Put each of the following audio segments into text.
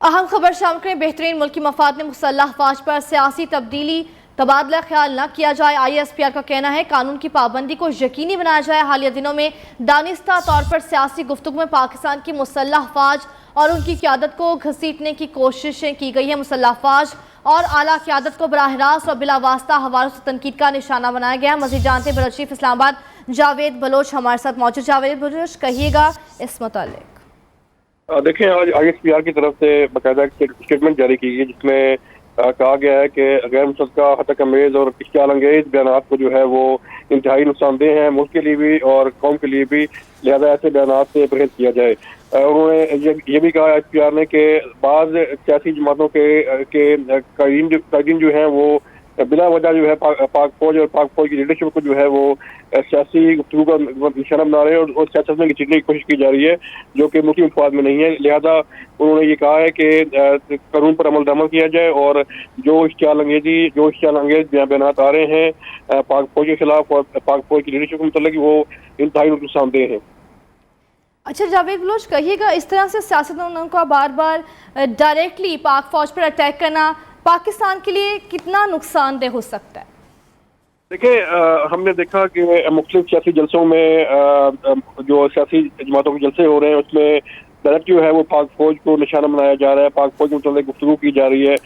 अहम खबर शाम के बेहतरीन मुल्की मफाद ने मुसल्लह अफवाज पर सियासी तब्दीली तबादला ख्याल न किया जाए। ISPR का कहना है कानून की पाबंदी को यकीनी बनाया जाए। हालिया दिनों में दानिस्ता तौर पर सियासी गुफ्तगू में पाकिस्तान की मुसल्लह अफवाज और उनकी क़यादत को घसीटने की कोशिशें की गई है। मुसल्लह अफवाज और आला क़यादत को बराह रास्त और बिला वास्ता हवालों से तनकीद का निशाना बनाया गया। मज़ीद जानते ब्यूरो चीफ इस्लामाबाद जावेद बलोच हमारे साथ मौजूद। जावेद बलोच, कहिएगा इस मुतालिक। देखें, आज ISPR की तरफ से बाकायदा स्टेटमेंट जारी की गई जिसमें कहा गया है कि गैर मुतल्लका हतक अमेज और इश्तियाल अंगेज बयानात को जो है वो इंतहाई नुकसानदेह हैं मुल्क के लिए भी और कौम के लिए भी, लिहाजा ऐसे बयानात से परहेज किया जाए। उन्होंने ये भी कहा ISPR ने कि बाज़ सियासी जमातों के कायदीन जो हैं वो बिला वजह जो है पाक फौज और पाक फौज की लीडरशिप को जो है वो सियासी गुफ्तगू का निशाना बना रहे हैं और सियासत में घसीटने की कोशिश की जा रही है जो कि मुल्की मफाद में नहीं है। लिहाजा उन्होंने ये कहा है कि कानून पर अमल किया जाए और जो इश्तियाल अंगेज बयानात आ रहे हैं पाक फौज के खिलाफ और पाक फौज की लीडरशिप के मतलब वो इंतहाई नुकसानदेह हैं। अच्छा जावेद बलोच, कहिएगा इस तरह से सियासतदानों का बार बार डायरेक्टली पाक फौज पर अटैक करना पाकिस्तान के लिए कितना नुकसानदेह हो सकता है? देखिए, हमने देखा कि मुख्तलिफ सियासी जलसों में जो सियासी जमातों के जलसे हो रहे हैं उसमें डायरेक्ट जो है वो पाक फौज को निशाना बनाया जा रहा है, पाक फौज के मतलब गुफ्तगू की जा रही है,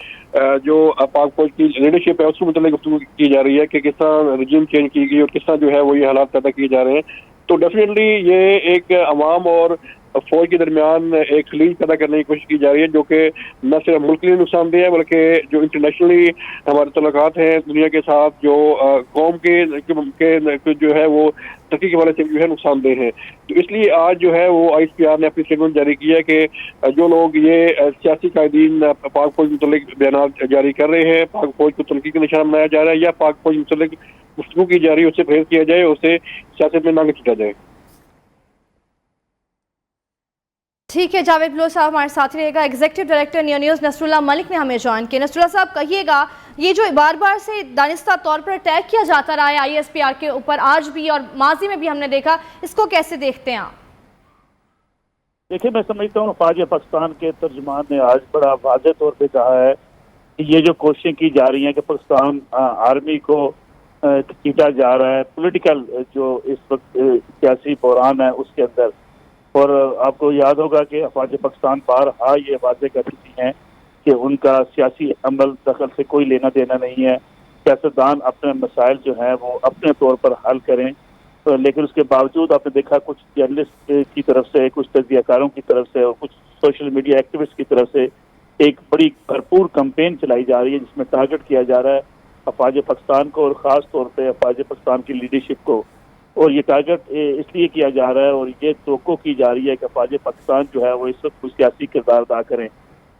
जो पाक फौज की लीडरशिप है उसके मतलब गुफ्तगू की जा रही है कि किस तरह रजीम चेंज की गई और किस तरह जो है वो ये हालात पैदा किए जा रहे हैं। तो डेफिनेटली ये एक अवाम और फौज के दरमियान एक खलीज पैदा करने की कोशिश की जा रही है जो कि न सिर्फ मुल्क के लिए नुकसानदेह है बल्कि जो इंटरनेशनली हमारे तल्लुकात हैं दुनिया के साथ, जो कौम के जो है वो तरक्की के वाले से जो है नुकसानदेह है। तो इसलिए आज जो है वो ISPR ने अपनी स्टेटमेंट जारी किया कि जो लोग ये सियासी कायदीन पाक फौज मुतल्लिक बयान जारी कर रहे हैं, पाक फौज को तनकीद का निशाना बनाया जा रहा है या पाक फौज मुतल्लिक गुफ्तगू की जा रही है, उससे परहेज किया जाए, उससे सियासत में ना घसीटा जाए। ठीक है, जावेद बलोच साहब हमारे साथ ही रहेगा। Executive director New News Nasrullah Malik ने हमें ज्वाइन किया। नसरुल्लाह साहब, कहिएगा ये जो बार बार से दानिस्ता तौर पर अटैक किया जाता रहा है ISPR के ऊपर, आज भी और माजी में भी हमने देखा, इसको कैसे देखते हैं आप? देखिए, मैं समझता हूँ फौज पाकिस्तान के तर्जुमान ने आज बड़ा वाज़ेह तौर पे कहा है कि ये जो कोशिशें की जा रही हैं कि पाकिस्तान आर्मी को घसीटा जा रहा है, पॉलिटिकल जो इस वक्त सियासी बहरान है उसके अंदर। और आपको याद होगा कि फौज पाकिस्तान बारहा ये वाज़ेह कर चुकी हैं कि उनका सियासी अमल दखल से कोई लेना देना नहीं है, सियासतदान अपने मसाइल जो हैं वो अपने तौर पर हल करें। तो लेकिन उसके बावजूद आपने देखा कुछ जर्नलिस्ट की तरफ से, कुछ तजज़ियाकारों की तरफ से और कुछ सोशल मीडिया एक्टिविस्ट की तरफ से एक बड़ी भरपूर कैंपेन चलाई जा रही है जिसमें टारगेट किया जा रहा है फौज पाकिस्तान को और ख़ास तौर पर फौज पाकिस्तान की लीडरशिप को। और ये टारगेट इसलिए किया जा रहा है और ये तवक्को की जा रही है कि फौज पाकिस्तान जो है वो इस वक्त कुछ सियासी किरदार अदा करें।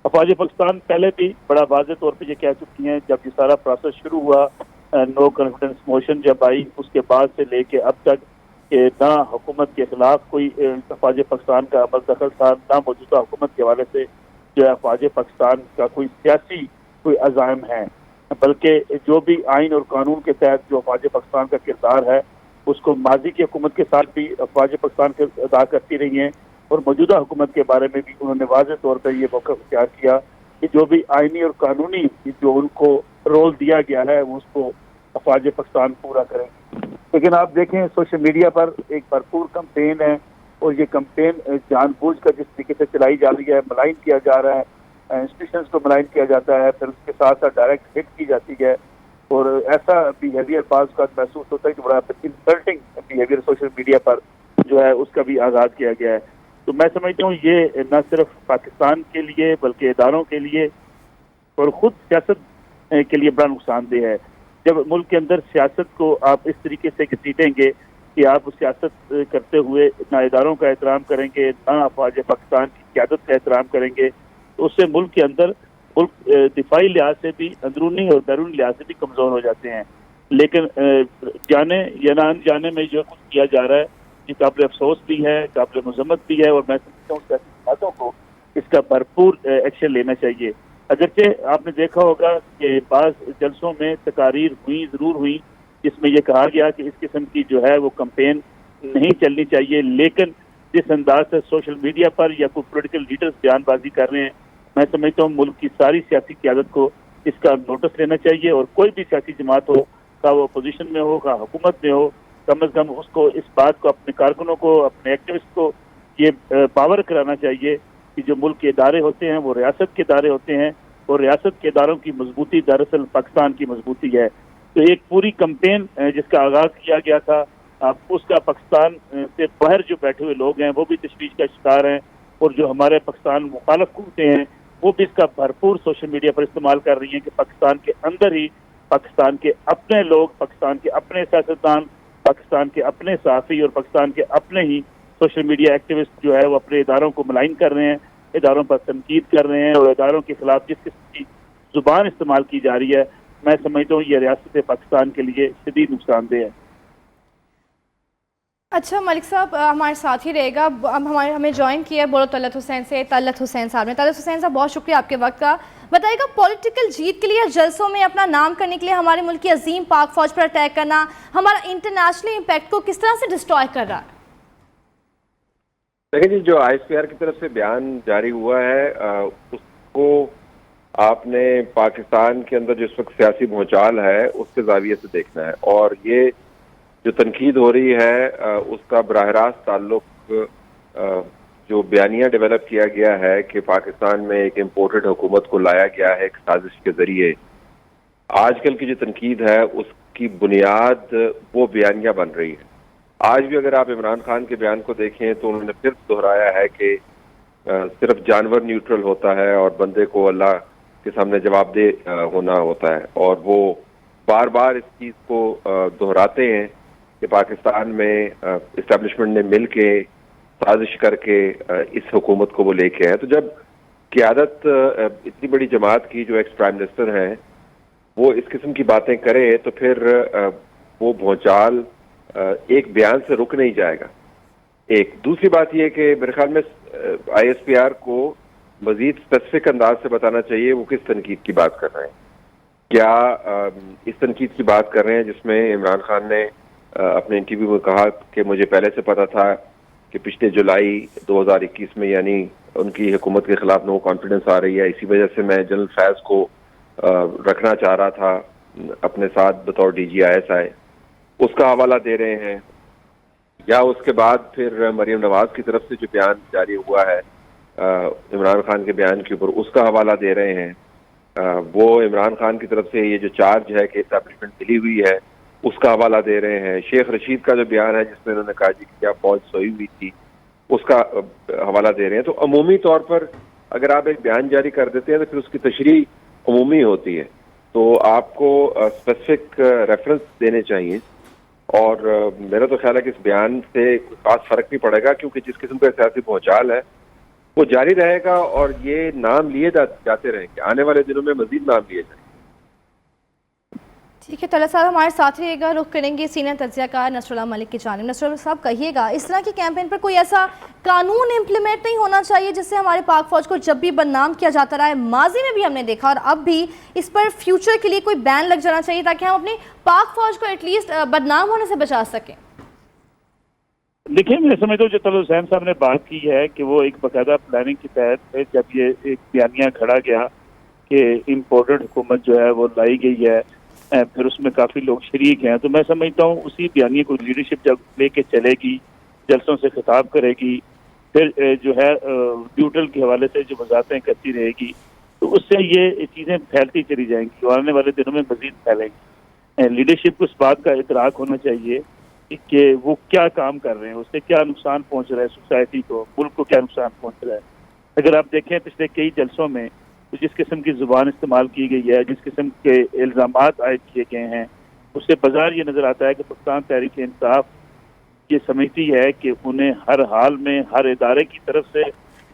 फौज पाकिस्तान पहले भी बड़ा वाज़ेह तौर पे ये कह चुकी हैं, जब ये सारा प्रोसेस शुरू हुआ, नो कॉन्फिडेंस मोशन जब आई उसके बाद से लेके अब तक कि ना हुकूमत के खिलाफ कोई फौज पाकिस्तान का अमल दखल था, ना मौजूदा हुकूमत के हवाले से जो है फौज पाकिस्तान का कोई सियासी कोई अज़ाइम है, बल्कि जो भी आइन और कानून के तहत जो फौज पाकिस्तान का किरदार है उसको माजी की हुकूमत के साथ भी फौज पाकिस्तान के अदा करती रही हैं और मौजूदा हुकूमत के बारे में भी उन्होंने वाज़ेह तौर पर ये मौक़िफ़ इख्तियार किया कि जो भी आइनी और कानूनी जो उनको रोल दिया गया है उसको फौज पाकिस्तान पूरा करें। लेकिन आप देखें सोशल मीडिया पर एक भरपूर कैंपेन है और ये कैंपेन जानबूझ कर जिस तरीके से चलाई जा रही है, मलाइन किया जा रहा है, इंस्टीट्यूशंस को मलाइन किया जाता है, फिर उसके साथ साथ डायरेक्ट हिट की जाती है और ऐसा बिहेवियर बाज़ का महसूस होता है कि बड़ा इंसल्टिंग बिहेवियर सोशल मीडिया पर जो है उसका भी आगाज़ किया गया है। तो मैं समझता हूँ ये न सिर्फ पाकिस्तान के लिए बल्कि इदारों के लिए और ख़ुद सियासत के लिए बड़ा नुकसानदेह है। जब मुल्क के अंदर सियासत को आप इस तरीके से घसीटेंगे कि आप सियासत करते हुए ना इदारों का एहतराम करेंगे, ना फौज पाकिस्तान की क़यादत का एहतराम करेंगे, तो उससे मुल्क के अंदर मुल्क दिफाई लिहाज से भी, अंदरूनी और बैरूनी लिहाज से भी कमज़ोर हो जाते हैं। लेकिन जाने या ना अनजाने में जो कुछ किया जा रहा है ये काबिल अफसोस भी है, काबिल मज़म्मत भी है और मैं समझता हूँ सियासी जमातों को इसका भरपूर एक्शन लेना चाहिए। अगरचे आपने देखा होगा कि बाज़ जलसों में तकारीर ज़रूर हुई जिसमें यह कहा गया कि इस किस्म की जो है वो कैंपेन नहीं चलनी चाहिए, लेकिन जिस अंदाज से सोशल मीडिया पर या कोई पोलिटिकल लीडर्स बयानबाजी कर रहे हैं मैं समझता हूँ मुल्क की सारी सियासी क़यादत को इसका नोटिस लेना चाहिए, और कोई भी सियासी जमात हो, का वो अपोजिशन में हो, का हुकूमत में हो, कम अज़ कम उसको इस बात को, अपने कारकुनों को, अपने एक्टिविस्ट को ये पावर कराना चाहिए कि जो मुल्क के इदारे होते हैं वो रियासत के इदारे होते हैं, और रियासत के इदारों की मजबूती दरअसल पाकिस्तान की मजबूती है। तो एक पूरी कैंपेन जिसका आगाज किया गया था, उसका पाकिस्तान से बाहर जो बैठे हुए लोग हैं वो भी तशवीश का शिकार हैं, और जो हमारे पाकिस्तान मुखालफ कुव्वतें हैं वो भी इसका भरपूर सोशल मीडिया पर इस्तेमाल कर रही हैं कि पाकिस्तान के अंदर ही पाकिस्तान के अपने लोग, पाकिस्तान के अपने सियासतदान, पाकिस्तान के अपने सहाफ़ी और पाकिस्तान के अपने ही सोशल मीडिया एक्टिविस्ट जो है वो अपने इदारों को मलाइन कर रहे हैं, इदारों पर तनकीद कर रहे हैं, और इदारों के खिलाफ जिस किस्म की जुबान इस्तेमाल की जा रही है, मैं समझता हूँ ये रियासत पाकिस्तान के लिए शदीद नुकसानदेह है। अच्छा मलिक साहब, हमारे साथ ही रहेगा। अब हमें ज्वाइन किया है बोलो तलत हुसैन से, तलत हुसैन साहब ने। तलत हुसैन साहब, बहुत शुक्रिया आपके वक्त का। बताइएगा, पॉलिटिकल जीत के लिए, जलसों में अपना नाम करने के लिए हमारे मुल्क की अजीम पाक फौज पर अटैक करना हमारा इंटरनेशनल इम्पैक्ट को किस तरह से डिस्ट्रॉय कर रहा है? देखिए जी, जो ISPR की तरफ से बयान जारी हुआ है उसको आपने पाकिस्तान के अंदर जिस वक्त सियासी भूचाल है उसके जाविये से देखना है, और ये जो तनकीद हो रही है उसका बराह रास्त ताल्लुक जो बयानिया डेवलप किया गया है कि पाकिस्तान में एक इम्पोर्टेड हुकूमत को लाया गया है एक साजिश के जरिए। आजकल की जो तनकीद है उसकी बुनियाद वो बयानिया बन रही है। आज भी अगर आप इमरान खान के बयान को देखें तो उन्होंने फिर दोहराया है कि सिर्फ जानवर न्यूट्रल होता है और बंदे को अल्लाह के सामने जवाबदेह होना होता है, और वो बार बार इस चीज़ को दोहराते हैं कि पाकिस्तान में इस्टेब्लिशमेंट ने मिल के साजिश करके इस हुकूमत को वो लेके आए। तो जब क़यादत इतनी बड़ी जमात की जो एक्स प्राइम मिनिस्टर हैं वो इस किस्म की बातें करे तो फिर वो भौचाल एक बयान से रुक नहीं जाएगा। एक दूसरी बात यह कि मेरे ख्याल में ISPR को मजीद स्पेसिफिक अंदाज से बताना चाहिए वो किस तनकीद की बात कर रहे हैं। क्या इस तनकीद की बात कर रहे हैं जिसमें इमरान खान ने अपने इंटरव्यू में कहा कि मुझे पहले से पता था कि पिछले जुलाई 2021 में यानी उनकी हुकूमत के खिलाफ नो कॉन्फिडेंस आ रही है, इसी वजह से मैं जनरल फैज को रखना चाह रहा था अपने साथ बतौर DG/ISI, उसका हवाला दे रहे हैं। या उसके बाद फिर मरीम नवाज की तरफ से जो बयान जारी हुआ है इमरान खान के बयान के ऊपर, उसका हवाला दे रहे हैं। वो इमरान खान की तरफ से ये जो चार्ज है कि एस्टैब्लिशमेंट मिली हुई है उसका हवाला दे रहे हैं। शेख रशीद का जो बयान है जिसमें उन्होंने कहा कि क्या फौज सोई हुई थी उसका हवाला दे रहे हैं। तो अमूमी तौर पर अगर आप एक बयान जारी कर देते हैं तो फिर उसकी तशरीह अमूमी होती है, तो आपको स्पेसिफिक रेफरेंस देने चाहिए। और मेरा तो ख्याल है कि इस बयान से खास फर्क नहीं पड़ेगा, क्योंकि जिस किस्म का सियासी भूचाल है वो जारी रहेगा और ये नाम लिए जाते रहेंगे, आने वाले दिनों में मजीद नाम लिए जाएंगे। ठीक है तलत साहब, हमारे साथ रहिएगा। रुख करेंगे सीनियर तज्ज़ियाकार नसरुल्लाह मलिक की जानिब। नसरुल्लाह साहब, कहिएगा, इस तरह की कैंपेन पर कोई ऐसा कानून इम्प्लीमेंट नहीं होना चाहिए जिससे हमारे पाक फौज को जब भी बदनाम किया जाता रहा है, माजी में भी हमने देखा और अब भी, इस पर फ्यूचर के लिए कोई बैन लग जाना चाहिए ताकि हम अपनी पाक फौज को एटलीस्ट बदनाम होने से बचा सकें? देखिए, मैं समझता हूँ जो तलत हुसैन साहब ने बात की है कि वो एक बाकायदा प्लानिंग के तहत जब ये एक बयानिया खड़ा गया कि इम्पोर्टेड हुकूमत जो है वो लाई गई है, फिर उसमें काफ़ी लोग शरीक हैं, तो मैं समझता हूँ उसी बयानिए को लीडरशिप जब लेके चलेगी, जलसों से खिताब करेगी, फिर जो है न्यूट्रल के हवाले से जो वजाहतें करती रहेगी, तो उससे ये चीज़ें फैलती चली जाएंगी और आने वाले दिनों में मजीद फैलेंगी। लीडरशिप को इस बात का इतराक होना चाहिए कि वो क्या काम कर रहे हैं, उससे क्या नुकसान पहुँच रहा है सोसाइटी को, मुल्क को क्या नुकसान पहुँच रहा है। अगर आप देखें पिछले कई जलसों में तो जिस किस्म की ज़ुबान इस्तेमाल की गई है, जिस किस्म के इल्ज़ामात आयद किए गए हैं, उससे बाजार ये नज़र आता है कि पाकिस्तान तहरीक इंसाफ ये समझती है कि उन्हें हर हाल में हर इदारे की तरफ से,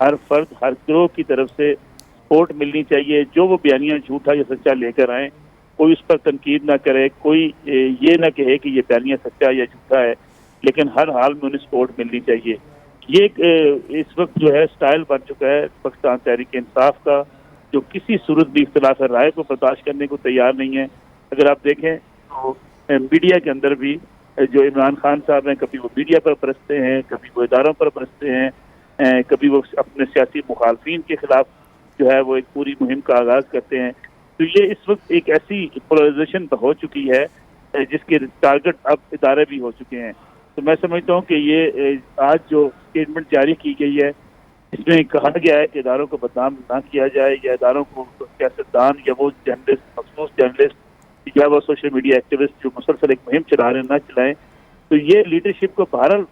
हर फर्द, हर गिरोह की तरफ से सपोर्ट मिलनी चाहिए। जो वो बयानिया झूठा या सच्चा लेकर आए, कोई उस पर तनकीद ना करे, कोई ये ना कहे कि ये बयानिया सच्चा या झूठा है, लेकिन हर हाल में उन्हें सपोर्ट मिलनी चाहिए। ये इस वक्त जो है स्टाइल बन चुका है पाकिस्तान तहरीक इंसाफ का, जो किसी सूरत भी इख्तिलाफ राय को बर्दाश्त करने को तैयार नहीं है। अगर आप देखें तो मीडिया के अंदर भी जो इमरान खान साहब हैं, कभी वो मीडिया पर बरसते हैं, कभी वो इदारों पर बरसते हैं, कभी वो अपने सियासी मुखालफिन के खिलाफ جو ہے وہ ایک پوری مہم کا آغاز کرتے ہیں. تو یہ اس وقت ایک ایسی پولرائزیشن ہو چکی ہے جس کے ٹارگٹ اب ادارے بھی ہو چکے ہیں. تو میں سمجھتا ہوں کہ یہ آج جو اسٹیٹمنٹ جاری کی گئی ہے اس میں کہا گیا ہے کہ اداروں کو بدنام نہ کیا جائے یا اداروں کو سیاستدان یا وہ جرنلسٹ مخصوص جرنلسٹ یا وہ سوشل میڈیا ایکٹیوسٹ جو مسلسل ایک مہم چلا رہے ہیں نہ چلائیں. تو یہ لیڈرشپ کو بہرحال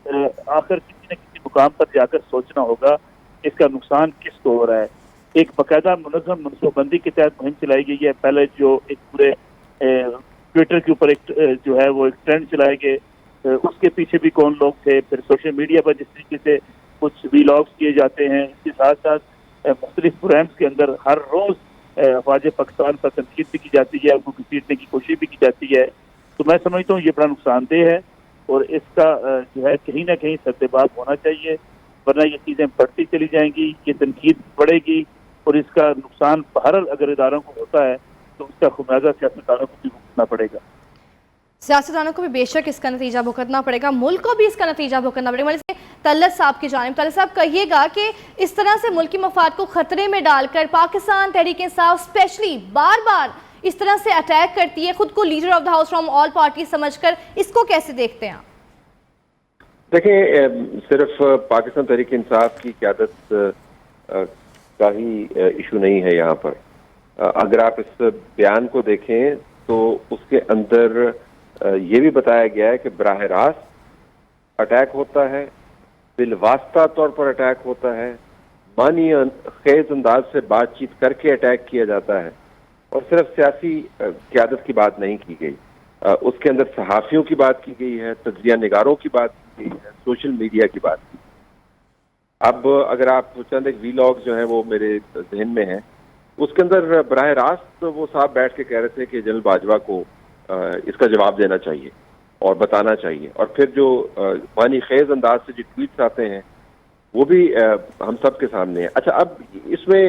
آخر کسی نہ کسی مقام پر جا کر سوچنا ہوگا اس کا نقصان کس کو ہو رہا ہے. ایک باقاعدہ منظم منصوبہ بندی کے تحت مہم چلائی گئی ہے. پہلے جو ایک پورے ٹویٹر کے اوپر ایک جو ہے وہ ایک ٹرینڈ چلائے گئے, اس کے پیچھے بھی کون لوگ تھے. پھر سوشل میڈیا پر جس طریقے سے کچھ ویلاگس کیے جاتے ہیں, اس کے ساتھ ساتھ مختلف پروگرامس کے اندر ہر روز افواج پاکستان پر تنقید بھی کی جاتی ہے, ان کو گھسیٹنے کی کوشش بھی کی جاتی ہے. تو میں سمجھتا ہوں یہ بڑا نقصان دہ ہے اور اس کا جو ہے کہیں نہ کہیں سدباب ہونا چاہیے, ورنہ یہ چیزیں بڑھتی چلی جائیں گی, یہ تنقید بڑھے گی اور اس کا نقصان بہرحال اگر اداروں کو ہوتا ہے تو اس کا خمیازہ سیاستدانوں کو بھی بھگتنا پڑے گا. سیاستدانوں کو بھی بے شک اس کا نتیجہ بھگتنا پڑے گا, ملک کو بھی اس کا نتیجہ بھگتنا پڑے گا. طلعت صاحب کی جانب, طلعت صاحب کہیے گا کہ اس طرح سے ملکی مفاد کو خطرے میں ڈال کر پاکستان تحریک انصاف اسپیشلی بار بار اس طرح سے اٹیک کرتی ہے, خود کو leader of the house from all party سمجھ کر, اس کو کیسے دیکھتے ہیں آپ؟ دیکھیں, صرف پاکستان تحریک انصاف کی قیادت کا ہی ایشو نہیں ہے یہاں پر. اگر آپ اس بیان کو دیکھیں تو اس کے اندر یہ بھی بتایا گیا ہے کہ براہ راست اٹیک ہوتا ہے, بالواسطہ طور پر اٹیک ہوتا ہے, معنی خیز انداز سے بات چیت کر کے اٹیک کیا جاتا ہے, اور صرف سیاسی قیادت کی بات نہیں کی گئی. اس کے اندر صحافیوں کی بات کی گئی ہے, تجزیہ نگاروں کی بات کی گئی ہے, سوشل میڈیا کی بات کی. اب اگر آپ چند ایک ویلاگ جو ہیں وہ میرے ذہن میں ہیں, اس کے اندر براہ راست وہ صاحب بیٹھ کے کہہ رہے تھے کہ جنرل باجوہ کو اس کا جواب دینا چاہیے اور بتانا چاہیے. اور پھر جو معنی خیز انداز سے جو ٹویٹس آتے ہیں وہ بھی ہم سب کے سامنے ہیں. اچھا, اب اس میں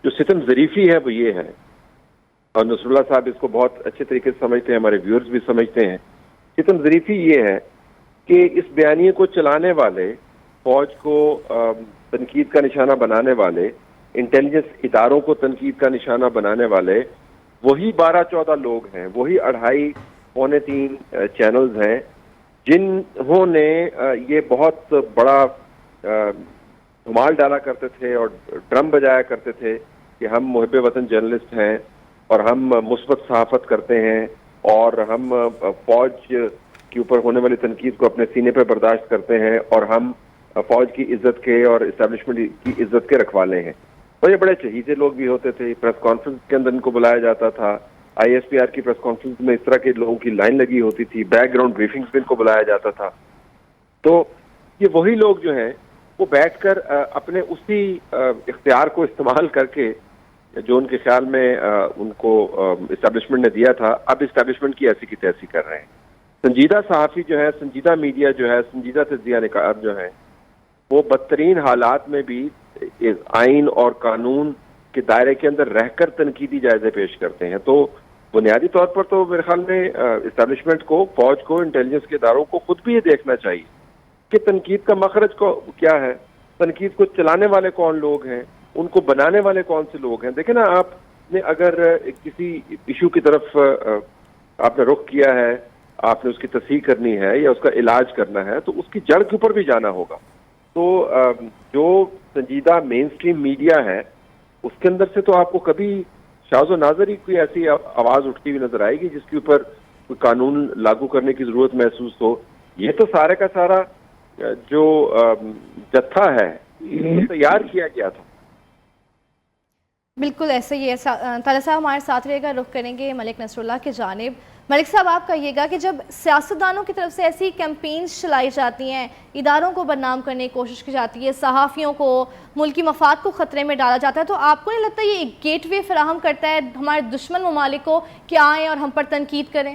جو ستم ظریفی ہے وہ یہ ہے, اور نصر اللہ صاحب اس کو بہت اچھے طریقے سے سمجھتے ہیں, ہمارے ویورز بھی سمجھتے ہیں. ستم ظریفی یہ ہے کہ اس بیانیے کو چلانے والے, فوج کو تنقید کا نشانہ بنانے والے, انٹیلیجنس اداروں کو تنقید کا نشانہ بنانے والے وہی 12-14 لوگ ہیں, وہی 2.5-3 چینلز ہیں جنہوں نے یہ بہت بڑا دھمال ڈالا کرتے تھے اور ڈرم بجایا کرتے تھے کہ ہم محب وطن جرنلسٹ ہیں اور ہم مثبت صحافت کرتے ہیں اور ہم فوج کے اوپر ہونے والی تنقید کو اپنے سینے پہ برداشت کرتے ہیں اور ہم فوج کی عزت کے اور اسٹیبلشمنٹ کی عزت کے رکھوالے ہیں. اور یہ بڑے چہیتے لوگ بھی ہوتے تھے. پریس کانفرنس کے اندر ان کو بلایا جاتا تھا, آئی ایس پی آر کی پریس کانفرنس میں اس طرح کے لوگوں کی لائن لگی ہوتی تھی, بیک گراؤنڈ بریفنگز میں ان کو بلایا جاتا تھا. تو یہ وہی لوگ جو ہیں وہ بیٹھ کر اپنے اسی اختیار کو استعمال کر کے جو ان کے خیال میں ان کو اسٹیبلشمنٹ نے دیا تھا, اب اسٹیبلشمنٹ کی ایسی کی تیسی کر رہے ہیں. سنجیدہ صحافی جو ہے, سنجیدہ میڈیا جو ہے, سنجیدہ تجزیہ نگار جو ہیں, وہ بدترین حالات میں بھی آئین اور قانون کے دائرے کے اندر رہ کر تنقیدی جائزے پیش کرتے ہیں. تو بنیادی طور پر تو میرے خیال میں اسٹیبلشمنٹ کو, فوج کو, انٹیلیجنس کے اداروں کو خود بھی یہ دیکھنا چاہیے کہ تنقید کا مخرج کو کیا ہے, تنقید کو چلانے والے کون لوگ ہیں, ان کو بنانے والے کون سے لوگ ہیں. دیکھیں نا, آپ نے اگر کسی ایشو کی طرف آپ نے رخ کیا ہے, آپ نے اس کی تصحیح کرنی ہے یا اس کا علاج کرنا ہے, تو اس کی جڑ کے اوپر بھی جانا ہوگا. تو جو سنجیدہ مین سٹریم میڈیا ہے اس کے اندر سے تو آپ کو کبھی شاذ و نادر ہی کوئی ایسی آواز اٹھتی ہوئی نظر آئے گی جس کے اوپر کوئی قانون لاگو کرنے کی ضرورت محسوس ہو. یہ تو سارے کا سارا جو جتھا ہے یہ تیار کیا گیا تھا. بالکل ایسے ہی ہے. طلعت صاحب ہمارے ساتھ رہے گا, رخ کریں گے ملک نصر اللہ کی جانب. ملک صاحب, آپ کہیے گا کہ جب سیاستدانوں کی طرف سے ایسی کیمپینز چلائی جاتی ہیں, اداروں کو بدنام کرنے کی کوشش کی جاتی ہے, صحافیوں کو, ملکی مفاد کو خطرے میں ڈالا جاتا ہے, تو آپ کو نہیں لگتا یہ ایک گیٹ وے فراہم کرتا ہے ہمارے دشمن ممالک کو کہ آئیں اور ہم پر تنقید کریں؟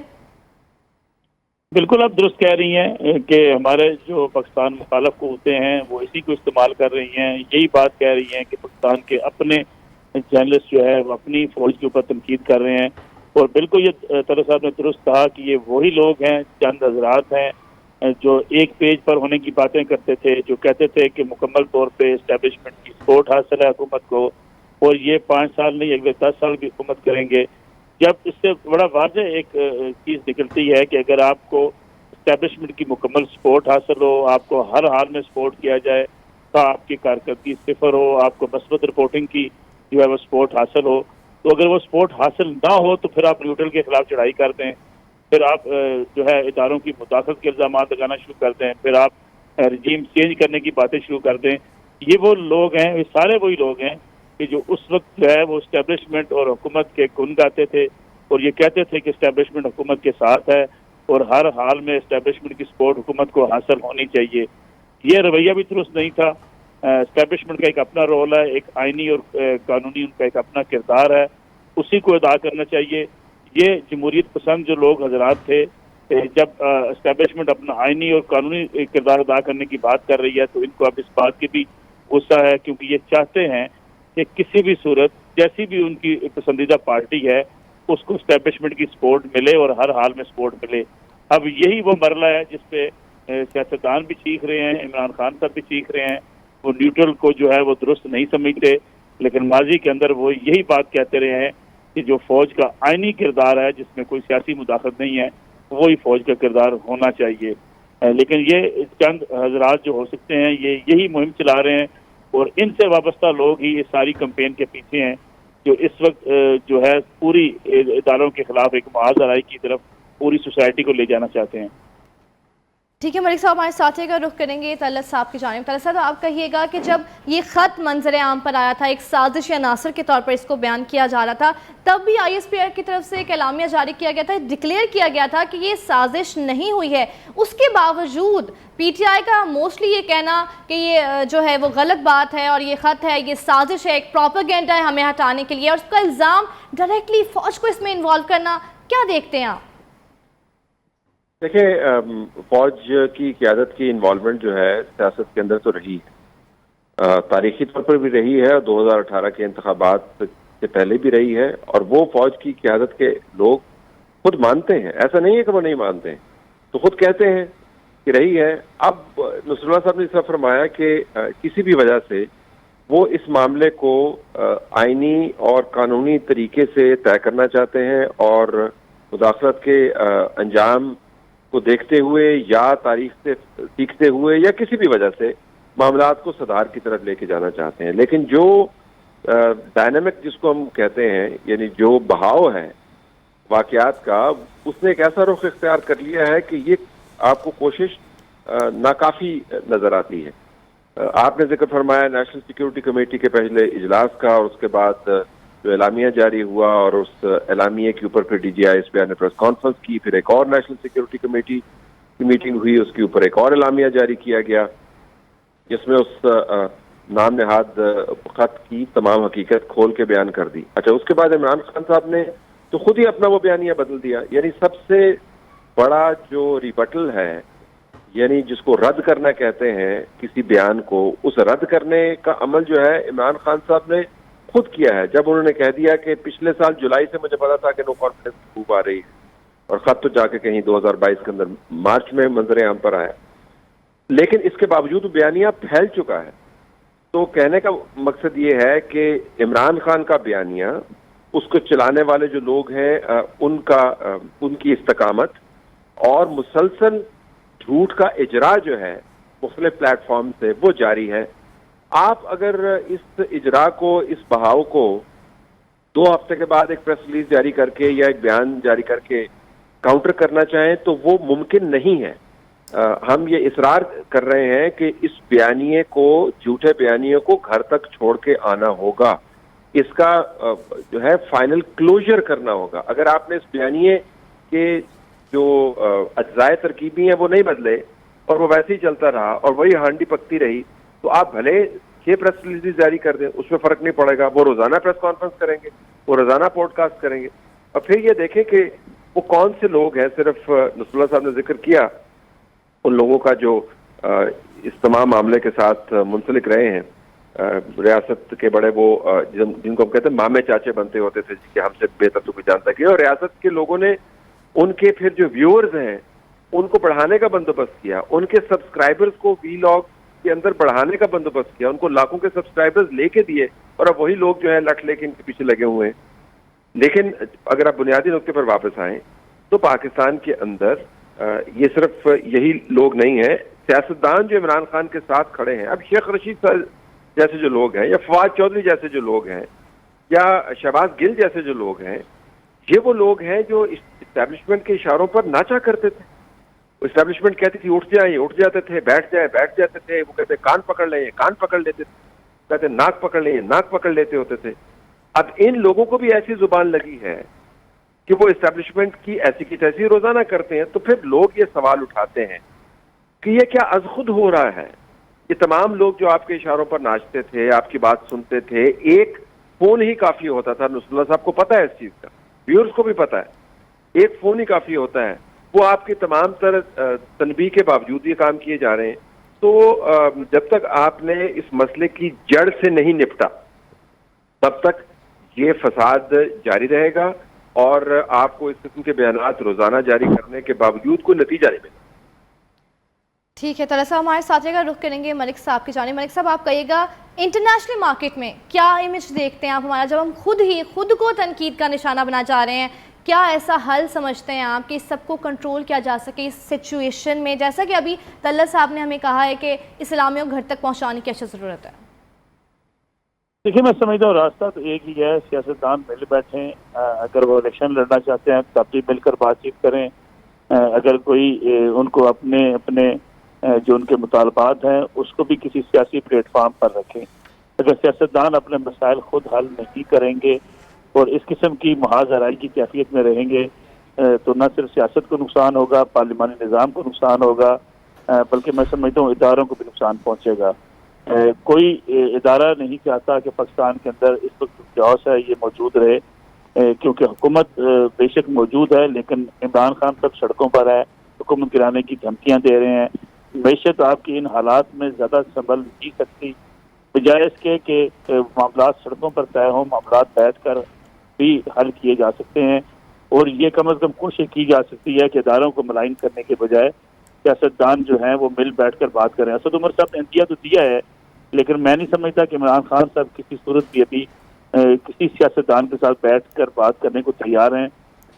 بالکل آپ درست کہہ رہی ہیں کہ ہمارے جو پاکستان مخالف قوتیں ہیں وہ اسی کو استعمال کر رہی ہیں. یہی بات کہہ رہی ہیں کہ پاکستان کے اپنے جرنلسٹ جو ہے وہ اپنی فوج کے اوپر تنقید کر رہے ہیں. اور بالکل یہ طلعت صاحب نے درست کہا کہ یہ وہی لوگ ہیں, چند حضرات ہیں جو ایک پیج پر ہونے کی باتیں کرتے تھے, جو کہتے تھے کہ مکمل طور پہ اسٹیبلشمنٹ کی سپورٹ حاصل ہے حکومت کو, اور یہ 5 سال نہیں اگلے 10 سال بھی حکومت کریں گے. جب اس سے بڑا واضح ایک چیز نکلتی ہے کہ اگر آپ کو اسٹیبلشمنٹ کی مکمل سپورٹ حاصل ہو, آپ کو ہر حال میں سپورٹ کیا جائے, تو آپ کی کارکردگی صفر ہو, آپ کو مثبت رپورٹنگ کی جو ہے وہ سپورٹ حاصل ہو, تو اگر وہ سپورٹ حاصل نہ ہو تو پھر آپ نیوٹرل کے خلاف چڑھائی کر دیں, پھر آپ جو ہے اداروں کی مداخلت کے الزامات لگانا شروع کر دیں, پھر آپ رجیم چینج کرنے کی باتیں شروع کر دیں. یہ وہ لوگ ہیں, یہ سارے وہی لوگ ہیں کہ جو اس وقت جو ہے وہ اسٹیبلشمنٹ اور حکومت کے گن گاتے تھے اور یہ کہتے تھے کہ اسٹیبلشمنٹ حکومت کے ساتھ ہے اور ہر حال میں اسٹیبلشمنٹ کی سپورٹ حکومت کو حاصل ہونی چاہیے. یہ رویہ بھی درست نہیں تھا. اسٹیبلشمنٹ کا ایک اپنا رول ہے, ایک آئینی اور قانونی ان کا ایک اپنا کردار ہے, اسی کو ادا کرنا چاہیے. یہ جمہوریت پسند جو لوگ حضرات تھے, جب اسٹیبلشمنٹ اپنا آئینی اور قانونی کردار ادا کرنے کی بات کر رہی ہے تو ان کو اب اس بات کی بھی غصہ ہے, کیونکہ یہ چاہتے ہیں کہ کسی بھی صورت جیسی بھی ان کی پسندیدہ پارٹی ہے اس کو اسٹیبلشمنٹ کی سپورٹ ملے اور ہر حال میں سپورٹ ملے. اب یہی وہ مرحلہ ہے جس پہ سیاستدان بھی چیخ رہے ہیں, عمران خان صاحب بھی چیخ رہے ہیں. وہ نیوٹرل کو جو ہے وہ درست نہیں سمجھتے, لیکن ماضی کے اندر وہ یہی بات کہتے رہے ہیں کہ جو فوج کا آئینی کردار ہے جس میں کوئی سیاسی مداخلت نہیں ہے وہی فوج کا کردار ہونا چاہیے. لیکن یہ چند حضرات جو ہو سکتے ہیں یہ یہی مہم چلا رہے ہیں اور ان سے وابستہ لوگ ہی اس ساری کمپین کے پیچھے ہیں جو اس وقت جو ہے پوری اداروں کے خلاف ایک معاذ آرائی کی طرف پوری سوسائٹی کو لے جانا چاہتے ہیں. ٹھیک ہے ملک صاحب, ہمارے ساتھی کا رخ کریں گے طلعت صاحب کی جانب. طلعت صاحب آپ کہیے گا کہ جب یہ خط منظر عام پر آیا تھا, ایک سازش یا ناصر کے طور پر اس کو بیان کیا جا رہا تھا, تب بھی آئی ایس پی آر کی طرف سے ایک اعلامیہ جاری کیا گیا تھا, ڈکلیئر کیا گیا تھا کہ یہ سازش نہیں ہوئی ہے. اس کے باوجود پی ٹی آئی کا موسٹلی یہ کہنا کہ یہ جو ہے وہ غلط بات ہے اور یہ خط ہے, یہ سازش ہے, ایک پروپیگنڈا ہے ہمیں ہٹانے کے لیے, اور اس کا الزام ڈائریکٹلی فوج کو اس میں انوالو کرنا, کیا دیکھتے ہیں آپ؟ دیکھیں, فوج کی قیادت کی انوالومنٹ جو ہے سیاست کے اندر تو رہی ہے, تاریخی طور پر بھی رہی ہے, 2018 کے انتخابات سے پہلے بھی رہی ہے, اور وہ فوج کی قیادت کے لوگ خود مانتے ہیں, ایسا نہیں ہے کہ وہ نہیں مانتے ہیں, تو خود کہتے ہیں کہ رہی ہے. اب نصر اللہ صاحب نے اس طرح فرمایا کہ کسی بھی وجہ سے وہ اس معاملے کو آئینی اور قانونی طریقے سے طے کرنا چاہتے ہیں اور مداخلت کے انجام کو دیکھتے ہوئے یا تاریخ سے سیکھتے ہوئے یا کسی بھی وجہ سے معاملات کو صدار کی طرف لے کے جانا چاہتے ہیں. لیکن جو ڈائنامک جس کو ہم کہتے ہیں, یعنی جو بہاؤ ہے واقعات کا, اس نے ایک ایسا رخ اختیار کر لیا ہے کہ یہ آپ کو کوشش ناکافی نظر آتی ہے. آپ نے ذکر فرمایا نیشنل سیکیورٹی کمیٹی کے پہلے اجلاس کا, اور اس کے بعد جو اعلامیہ جاری ہوا, اور اس اعلامیے کے اوپر پھر D G I S P R نے پریس کانفرنس کی, پھر ایک اور نیشنل سیکیورٹی کمیٹی کی میٹنگ ہوئی, اس کے اوپر ایک اور اعلامیہ جاری کیا گیا جس میں اس نام نہاد خط کی تمام حقیقت کھول کے بیان کر دی. اچھا, اس کے بعد عمران خان صاحب نے تو خود ہی اپنا وہ بیانیہ بدل دیا. یعنی سب سے بڑا جو ریبٹل ہے, یعنی جس کو رد کرنا کہتے ہیں کسی بیان کو, اس رد کرنے کا عمل جو ہے عمران خان صاحب نے خود کیا ہے, جب انہوں نے کہہ دیا کہ پچھلے سال جولائی سے مجھے پتا تھا کہ نو کانفیڈنس خوب آ رہی ہے, اور خط تو جا کے کہیں 2022 کے اندر مارچ میں منظر عام پر آیا, لیکن اس کے باوجود بیانیہ پھیل چکا ہے. تو کہنے کا مقصد یہ ہے کہ عمران خان کا بیانیہ, اس کو چلانے والے جو لوگ ہیں ان کی استقامت اور مسلسل جھوٹ کا اجرا جو ہے مختلف پلیٹ فارم سے وہ جاری ہے. آپ اگر اس اجرا کو, اس بہاؤ کو 2 ہفتے کے بعد ایک پریس ریلیز جاری کر کے یا ایک بیان جاری کر کے کاؤنٹر کرنا چاہیں تو وہ ممکن نہیں ہے. ہم یہ اصرار کر رہے ہیں کہ اس بیانیے کو, جھوٹے بیانیے کو گھر تک چھوڑ کے آنا ہوگا, اس کا جو ہے فائنل کلوجر کرنا ہوگا. اگر آپ نے اس بیانیے کے جو اجزائے ترکیبی ہیں وہ نہیں بدلے اور وہ ویسے ہی چلتا رہا اور وہی ہانڈی پکتی رہی, تو آپ بھلے 6 پریس ریلیز جاری کر دیں, اس میں فرق نہیں پڑے گا. وہ روزانہ پریس کانفرنس کریں گے, وہ روزانہ پوڈ کاسٹ کریں گے, اور پھر یہ دیکھیں کہ وہ کون سے لوگ ہیں. صرف نصر اللہ صاحب نے ذکر کیا ان لوگوں کا جو اس تمام معاملے کے ساتھ منسلک رہے ہیں, ریاست کے بڑے وہ جن کو ہم کہتے ہیں مامے چاچے بنتے ہوتے تھے کہ ہم سے بہتر تو کوئی جانتا کیا, اور ریاست کے لوگوں نے ان کے پھر جو ویورز ہیں ان کو بڑھانے کا بندوبست کیا, ان کے سبسکرائبرز کو وی لاگ के अंदर बढ़ाने का बंदोबस्त किया, उनको लाखों के सब्सक्राइबर्स लेके दिए, और अब वही लोग जो है लट लेके इनके पीछे लगे हुए हैं। लेकिन अगर आप बुनियादी नुक्ते पर वापस आएं तो पाकिस्तान के अंदर ये सिर्फ यही लोग नहीं हैं, सियासतदान जो इमरान खान के साथ खड़े हैं, अब शेख रशीद साहब जैसे जो लोग हैं, या फवाद चौधरी जैसे जो लोग हैं, या शहबाज गिल जैसे जो लोग हैं, ये वो लोग हैं जो इस्टेब्लिशमेंट के इशारों पर नाचा करते थे। इस्टेब्लिशमेंट कहती थी उठ जाए, उठ जाते थे, बैठ जाते थे, वो कहते कान पकड़ लें, कान पकड़ लेते थे, कहते नाक पकड़ लें, नाक पकड़ लेते होते थे। अब इन लोगों को भी ऐसी जुबान लगी है कि वो इस्टेब्लिशमेंट की ऐसी की तैसी रोजाना करते हैं, तो फिर लोग ये सवाल उठाते हैं कि ये क्या अज़खुद हो रहा है। ये तमाम लोग जो आपके इशारों पर नाचते थे, आपकी बात सुनते थे, एक फोन ही काफी होता था। नुसरत साहब को पता है इस चीज का, व्यूअर्स को भी पता है, एक फोन ही काफी होता है। वो आपके तमाम तरह तनबीह के बावजूद ये काम किए जा रहे हैं। तो जब तक आपने इस मसले की जड़ से नहीं निपटा, तब तक ये फसाद जारी रहेगा और आपको इस किस्म के बयानात रोजाना जारी करने के बावजूद कोई नतीजा नहीं मिलेगा। ठीक है, तरह साहब हमारे साथी का रुख करेंगे मलिक साहब की जानिब। मलिक साहब, आप कहिएगा इंटरनेशनल मार्केट में क्या इमेज देखते हैं आप हमारा, जब हम खुद को तनकीद का निशाना बना जा रहे हैं? क्या ऐसा हल समझते हैं आप कि इस सबको कंट्रोल किया जा सके इस सिचुएशन में, जैसा कि अभी तल्लत साहब ने हमें कहा है कि इस्लामियों को घर तक पहुँचाने की अच्छी ज़रूरत है? देखिए, मैं समझता हूँ रास्ता तो एक ही है, सियासतदान मिल बैठे, अगर वो इलेक्शन लड़ना चाहते हैं तब भी मिलकर बातचीत करें। अगर कोई उनको अपने अपने जो उनके मुतालबात हैं उसको भी किसी सियासी प्लेटफार्म पर रखें। अगर सियासतदान अपने मसाइल खुद हल नहीं करेंगे और इस किस्म की मुहाज़राई की कैफियत में रहेंगे तो न सिर्फ सियासत को नुकसान होगा, पार्लिमानी निज़ाम को नुकसान होगा, बल्कि मैं समझता हूँ इदारों को भी नुकसान पहुँचेगा। कोई इदारा नहीं चाहता कि पाकिस्तान के अंदर इस वक्त जौश है ये मौजूद रहे, क्योंकि हुकूमत बेशक मौजूद है लेकिन इमरान खान सब सड़कों पर है, हुकूमत गिराने की धमकियाँ दे रहे हैं। मैशत आपकी इन हालात में ज़्यादा संभल नहीं सकती, बजाय इसके कि मामला सड़कों पर तय हों, मामला बैठ कर भी हल किए जा सकते हैं। और ये कम अज़ कम कोशिश की जा सकती है कि इदारों को मलाइन करने के बजाय सियासतदान जो हैं वो मिल बैठ कर बात करें। असद उमर साहब ने इंदिया तो दिया है, लेकिन मैं नहीं समझता कि इमरान खान साहब किसी सूरत भी अभी किसी सियासतदान के साथ बैठ कर बात करने को तैयार हैं।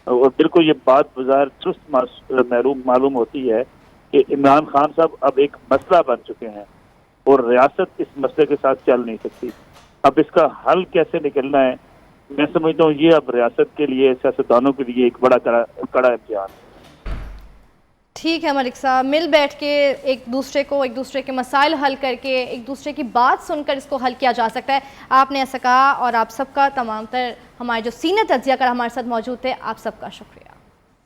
और बिल्कुल ये बात बाज़ाहिर दुरुस्त मालूम होती है कि इमरान खान साहब अब एक मसला बन चुके हैं और रियासत इस मसले के साथ चल नहीं सकती। अब इसका हल कैसे निकलना है, मैं समझता हूँ ये अब रियासत के लिए, सियासतदानों के लिए एक बड़ा कड़ा इम्तिहान है। ठीक है मलिक साहब, मिल बैठ के एक दूसरे के मसाइल हल करके एक दूसरे की बात सुनकर इसको हल किया जा सकता है। आपने ऐसा कहा और आप सबका तमाम तर हमारे जो सीनियर तज्जिया कर हमारे साथ मौजूद थे, आप सबका शुक्रिया।